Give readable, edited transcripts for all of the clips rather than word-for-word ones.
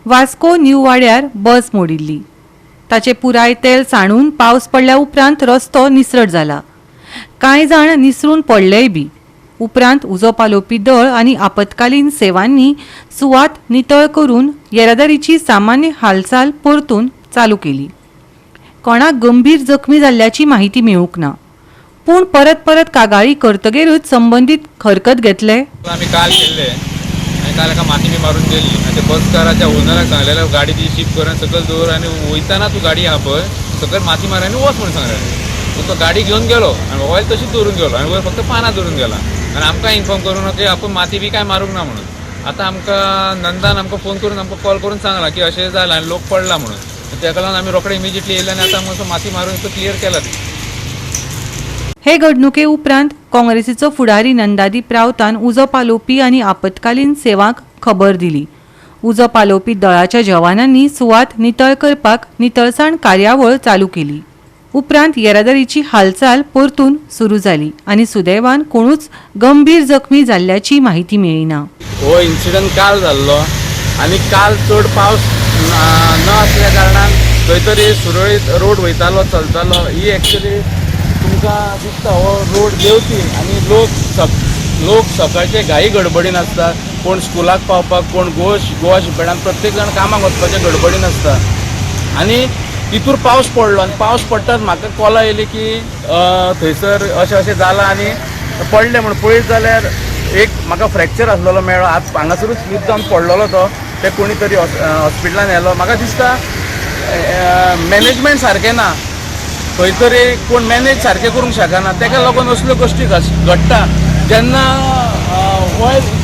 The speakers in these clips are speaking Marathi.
वास्को न्यू वाड्यार बस मोडिल्ली. ताचे पुराय तेल सांडून पावस पडल्या उपरांत रस्तो निसरट जाला. कांय जाण निसरून पडलेय बी. उपरांत उजो पालोवपी दळ आनी आपतकालीन सेवांनी सुवात नितळ करून येरादारीची सामान्य हालचाल परतून चालू केली. कोणाक गंभीर जखमी जाल्ल्याची माहिती मेळूंक ना. पूण परत परत कागाळी करतगेरूच संबंदीत हरकत घेतले. आम्ही काल केले आणि काल एका माती बी मारून दिली आणि ते बसकाराच्या ओनराक सांगलेलं गाडी ती शिफ्ट करून सकल दवर आणि वयताना तू गाडी हा पळय सकल माती मारायला वच म्हणून सांगलेलं. तो गाडी घेऊन गेलो आणि मोबाईल तशीच दवरून गेलो आणि वयर फक्त पानां दवरून गेला आणि आमकां इन्फॉर्म करून की आपण माती बी काय मारूंक ना म्हणून. आता आमकां नंदान आमकां फोन करून आमकां कॉल करून सांगला की अशें जालां आनी लोक पडला म्हणून. ताका लागून आमी रोखडे इमिजिएटली येयले आनी आतां मातसो माती मारून तो क्लियर केला. हे घडणुके उपरांत काँग्रेसीचो फुडारी नंदादीप रावतान उजो पालोवपी आनी आपतकालीन सेवांक खबर दिली. उजो पालोवपी दळाच्या जवानांनी सुवात नितळ करपाक नितळसाण कार्यावळ चालू केली. उपरांत येरादारीची हालचाल परतून सुरू जाली आनी सुदैवान कोणूच गंभीर जखमी जाल्ल्याची माहिती मेळिना. हो इन्सिडंट काल जाल्लो आनी काल चड पावस न आसल्या कारणान खंय तरी सुरळीत रोड वयतालो चलतालो. ही एक्चुली तुमकां दिसता हो रोड देंवती आनी लोक सकाळचे घाई गडबडीन आसता. कोण स्कुलाक पावपाक, कोण गोवा शिपेडान प्रत्येक जाण कामाक वचपाचे गडबडीन आसता. आनी तितूर पावस पडलो आनी पावस पडटाच म्हाका कॉल येयली की थंयसर अशें जालां आनी पडले म्हण पळयत जाल्यार एक म्हाका फ्रॅक्चर आसलेलो मेळ्ळो. आज हांगासरूच स्लीप जावन पडलेलो तो. ते कोणी तरी हॉस्पिटलान व्हेलो. म्हाका दिसता मॅनेजमेंट सारकें ना. खंय तरी कोण मॅनेज सारकें करूंक शकना. ताका लागून असल्यो गोश्टी घडटा. जेन्ना ऑयल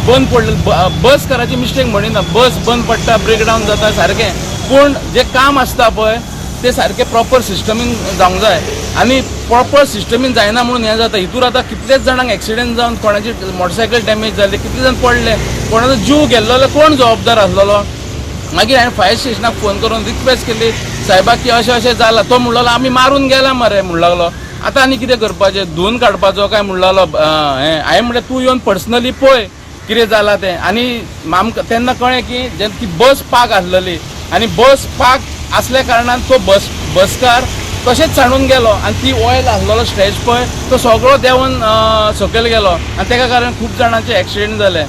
बंद पडलें बस कराची मिस्टेक म्हणिना. बस बंद पडटा, ब्रेकडावन जाता सारकें. पूण जे काम आसता पळय ते सारकें प्रॉपर सिस्टमीन जावंक जाय आनी प्रॉपर सिस्टमीन जायना म्हणून हें जाता. हितूर आतां कितलेच जाणांक एक्सिडेंट जावन कोणाची मोटरसायकल डॅमेज जाली, कितले जाण पडले, कोणाचो जीव गेल्लो कोण जबाबदार आसलेलो. मागीर हांवें फायर स्टेशनाक फोन करून रिक्वेस्ट केली सायबाक की अशें जालां. तो म्हणलेलो आमी मारून गेला मरे म्हणूंक लागलो. आतां आनी कितें करपाचें, धुवन काडपाचो काय म्हणलेलो. हांवें म्हणलें तूं येवन पर्सनली पळय कितें जालां तें. आनी आमकां तेन्ना कळ्ळें की जेन्ना ती बस पार्क आसलेली आनी बस पार्क असल्या कारणान तो बसकार तशेंच सांडून गेलो आनी ती ऑयल आसलेलो स्ट्रेच पळय तो सगळो देंवन सकयल गेलो आनी तेका कारण खूब जाणांचे एक्सिडेंट जाले.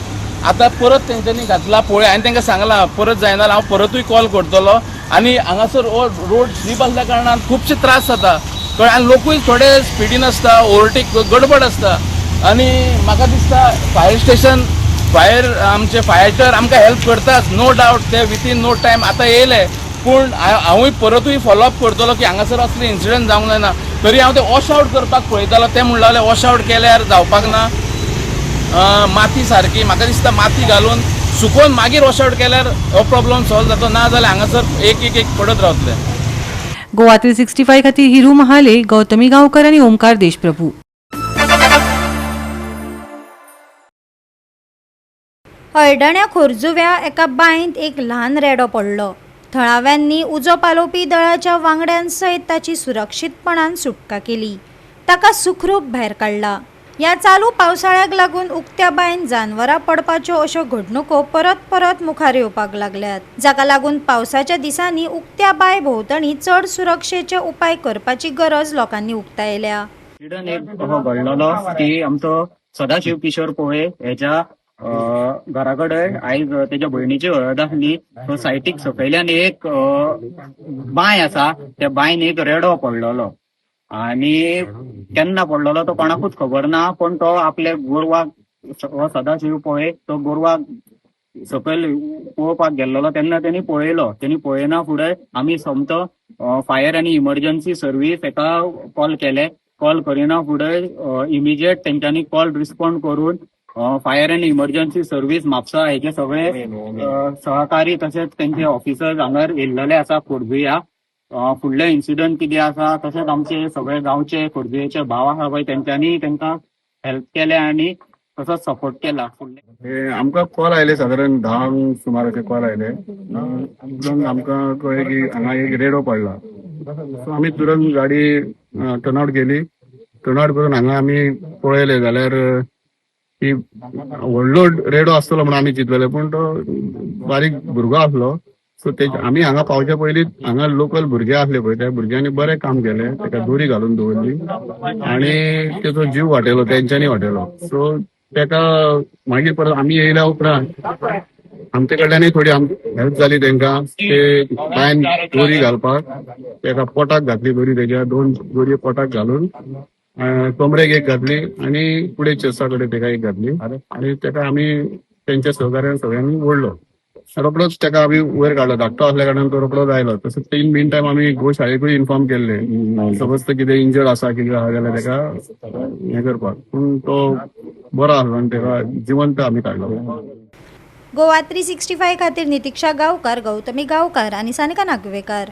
आतां परत तेंच्यांनी घातला पळय. हांवें तांकां सांगलां परत जायना हांव परतूय कॉल करतलो. आनी हांगासर रोड स्लीप आसल्या कारणान खुबशे त्रास जाता कळ्ळें. आनी लोकूय थोडे स्पिडीन आसता, ओवरटेक गडबड आसता. आनी म्हाका दिसता फायर स्टेशन आमचे फायटर आमकां हेल्प करतात नो डावट. ते विथीन नो टायम आतां येयले. पूण हांवूय परतूय फॉलोअप करतलो की हांगासर असले इन्सिडंट जावंक जायना. तरी हांव ते वॉश आवट करपाक पळयतालो. ते म्हणूंक लागले वॉश आवट केल्यार जावपाक ना. माती सारकी म्हाका दिसता माती घालून सुकोवन मागीर वॉश आवट केल्यार हो प्रॉब्लेम सॉल्व जाता. ना जाल्यार हांगासर एक पडत रावतले. गोवा 365 खातीर हिरू महाले, गौतमी गांवकर आनी ओमकार देशप्रभू. हळडण्या खोर्जुव्या एका बांयत एक ल्हान रेडो पडलो. थळाव्यांनी उजो पालोवपी दळाच्या वांगड्यां सयत ताची सुरक्षीतपणान सुटका केली. ताका सुखरूप भायर काडला. ह्या चालू पावसाळ्याक लागून उक्त्या बांयत जानवरां पडपाच्यो अश्यो घडणुको परत परत मुखार येवपाक लागल्यात. जाका लागून पावसाच्या दिसांनी उक्त्या बांय भोंवतणी चड सुरक्षेचे उपाय करपाची गरज लोकांनी उक्तायल्या. एक घडलेलो की आमचो सदाशिव किशोर पोळे हेच्या घरा कडेन आयज तेच्या भयणीची हळद आसली. तो सायटीक सकयल्यान एक बांय आसा त्या बांयन एक रेडो पडलेलो आनी केन्ना पडलेलो तो कोणाकूच खबर ना. पण तो आपल्या गोरवाक हो सदाशिव पोळे तो गोरवाक सकयल पळोवपाक गेल्लो तेन्ना तेणी पळयलो. तेणी पळयना फुडें आमी समतो फायर आनी इमर्जन्सी सर्वीस हेका कॉल केले. कॉल करिना फुडें इमिजिएट तेंच्यांनी कॉल रिस्पॉन्ड करून fire and emergency service Mapusa हेचे सगळे सहकारी तसेच त्यांचे ऑफिसर्स हांगर येयल्लेले आसा खोर्जुया. फुडले इन्सिडंट कितें आसा तशेंच आमचे सगळे गांवचे खोर्जुयेचे भाव आसा पळय तेंच्यांनी तांकां हेल्प केले आनी तसोच सपोर्ट केला. आमकां कॉल आयले सादारण 10 सुमाराचे कॉल आयले. आमकां कळ्ळें की हांगा एक रेडो पडला. सो आमी तुरंत गाडी टर्न आउट केली. टर्न आउट करून हांगा आमी पळयले जाल्यार की व्हडलो रेडो आसतलो म्हणून आमी चिंतलेले, पूण तो बारीक भुरगो आसलो. सो आमी हांगा पावच्या पयलीं हांगा लोकल भुरगे आसले पळय त्या भुरग्यांनी बरें काम केलें, ताका दोरी घालून दवरली आनी तेचो जीव वाटयलो, तेंच्यांनी वाटयलो. सो ताका मागीर परत आमी येयल्या उपरांत आमचे कडल्यानय थोडी हेल्प जाली तांकां. ते पांयान दोरी घालपाक ताका पोटाक घातली दोरी, तेज्या 2 दोरी पोटाक घालून कमरेक एक घातली आनी फुडें चेस्टा कडेन ताका एक घातली आनी ताका आमी तेंच्या सहकार्यान सगळ्यांनी ओडलो. रोकडोच ताका आमी वयर काडलो, धाकटो असल्या कारणान तो रोकडोच आयलो. तसोच इन मेन टायम आमी गोशाळेकूय इन्फॉर्म केल्ले, सपोज तो कितें इंजर्ड आसा कितें आहा जाल्यार ताका हें करपाक. पूण तो बरो आसलो आनी ताका जिवंत आमी काडलो. गोवा 365 खातीर नितिक्षा गांवकार, गौतमी गांवकार आनी सानिका नागवेकार.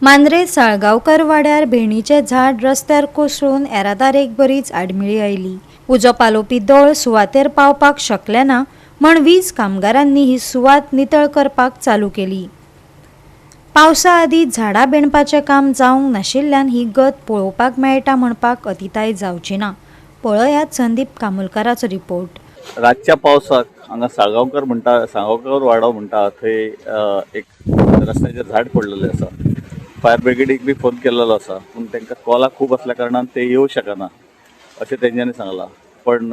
मांद्रे साळगांवकर वाड्यार भेणीचें झाड रस्त्यार कोसळून येरादारेक बरीच आडमेळी आयली. उजो पालोवपी दळ सुवातेर पावपाक शकले ना म्हण वीज कामगारांनी ही सुवात नितळ करपाक चालू केली. पावसा आदीं झाडां बेणपाचें काम जावंक नाशिल्ल्यान ही गत पळोवपाक मेळटा म्हणपाक अतिताय जावची ना. पळयात संदीप कामुलकाराचो रिपोर्ट. रातच्या पावसाक हांगा साळगांवकर वाडो म्हणटा थंय एक रस्त्याचेर झाड पडलेलें आसा. फायर ब्रिगेडीक बी फोन केल्लो आसा, पूण तांकां कॉलां खूब आसल्या कारणान ते येवं शकना अशें तेंच्यांनी सांगलां. पण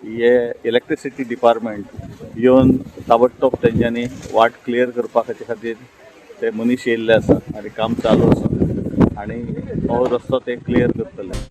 हे इलेक्ट्रिसिटी डिपार्टमेंट येवन ताबडतोब तेंच्यांनी वाट क्लियर करपा खातीर ते मनीस येयल्ले आसा आनी काम चालू आसा आनी हो रस्तो ते क्लियर करतले.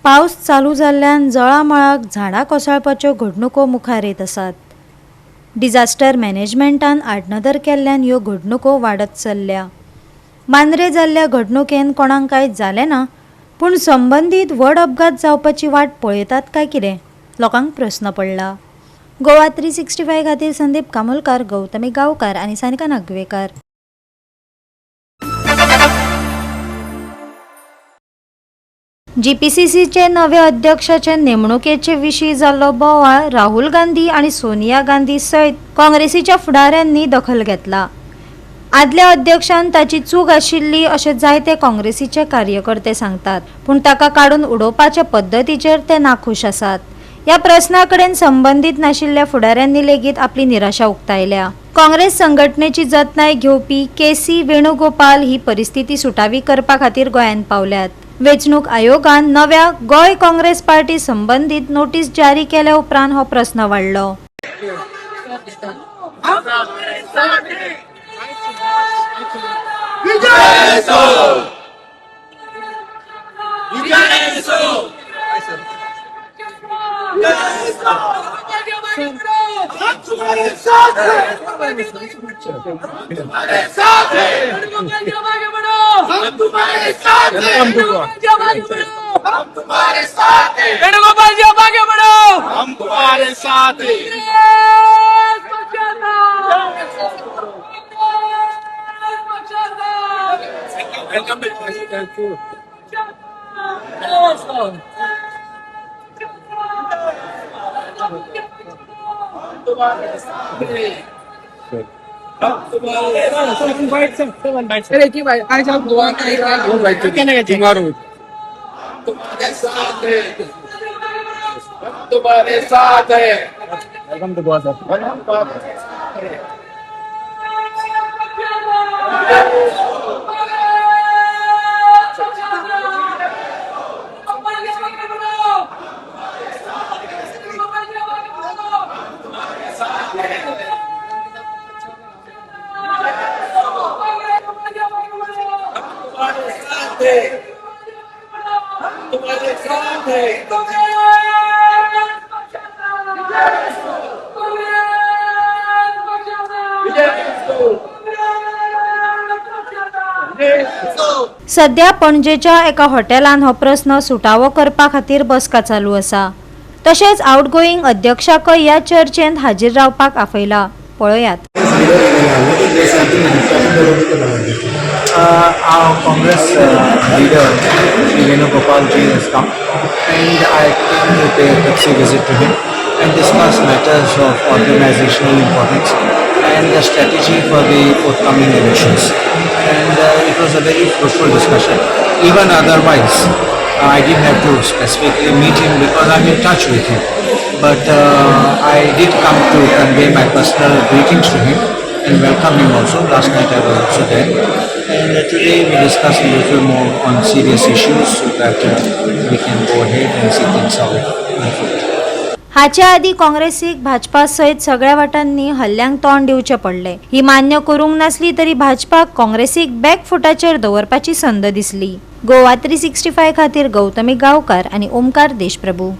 पावस चालू जाल्ल्यान जळामळाक झाडां कोसळपाच्यो घडणुको मुखार येत आसात. डिझास्टर मॅनेजमेंटान आडनदर केल्ल्यान ह्यो घडणुको वाडत चल्ल्या. मांद्रे जाल्ल्या घडणुकेन कोणाक कांय जालें ना, पूण संबंदीत व्हड अपघात जावपाची वाट पळयतात काय कितें, लोकांक प्रस्न पडला. गोवा 365 खातीर संदीप कामुलकार, गौतमी गांवकार आनी सानिका नागवेकार. जीपीसीसीचे नवे अध्यक्षाचे नेमणुकेचे विशीं जाल्लो बोवाळ राहुल गांधी आनी सोनिया गांधी सयत काँग्रेसीच्या फुडाऱ्यांनी दखल घेतला. आदल्या अध्यक्षान ताची चूक आशिल्ली अशें जायते काँग्रेसीचे कार्यकर्ते सांगतात, पूण ताका काडून उडोवपाचे पद्दतीचेर ते नाखुश आसात. ह्या प्रस्नाकडेन संबंदीत नाशिल्ल्या फुडाऱ्यांनी लेगीत आपली निराशा उक्तायल्या. काँग्रेस संघटनेची जतनाय घेवपी के.सी. वेणुगोपाल ही परिस्थिती सुटावी करपा खातीर गोंयांत पावल्यात. वेंचणूक आयोगान नव्या गोंय काँग्रेस पार्टी संबंदीत नोटीस जारी केल्या उपरांत हो प्रस्न वाडलो. वेणुगोपाल जी अब आगे बढ़ो, हम तुम्हारे साथ हैं। तुम्हारे साथ है। Welcome to Goa sir. तुम्हारे साथ है। सध्या पणजेच्या एका हॉटेलान हो प्रस्न सुटावो करपा खातीर बसका चालू आसा. तशेंच आउटगोईंग अध्यक्षाकय ह्या चर्चेंत हाजीर रावपाक आपयला. पळयात. Our Congress leader, Venugopal ji, has come, and I came to pay a courtesy visit to him and discuss matters of organizational importance and the strategy for the forthcoming elections. And it was a very fruitful discussion. Even otherwise, I didn't have to specifically meet him because I'm in touch with him. But I did come to convey my personal greetings to him and welcome him also. Last night I was also there. And today we discussed a little more on serious issues so that we can go ahead and see things how it unfold. हाच्या आधी काँग्रेसीक भाजपा सयत सगळ्या वाटांनी हल्ल्यांक तोंड दिवचे पडले. ही मान्य करूंक नासली तरी भाजपाक काँग्रेसीक बॅकफुटाचेर दवरपाची संद दिसली. गोवा 365 खातीर गौतमी गांवकार आनी ओमकार देशप्रभू.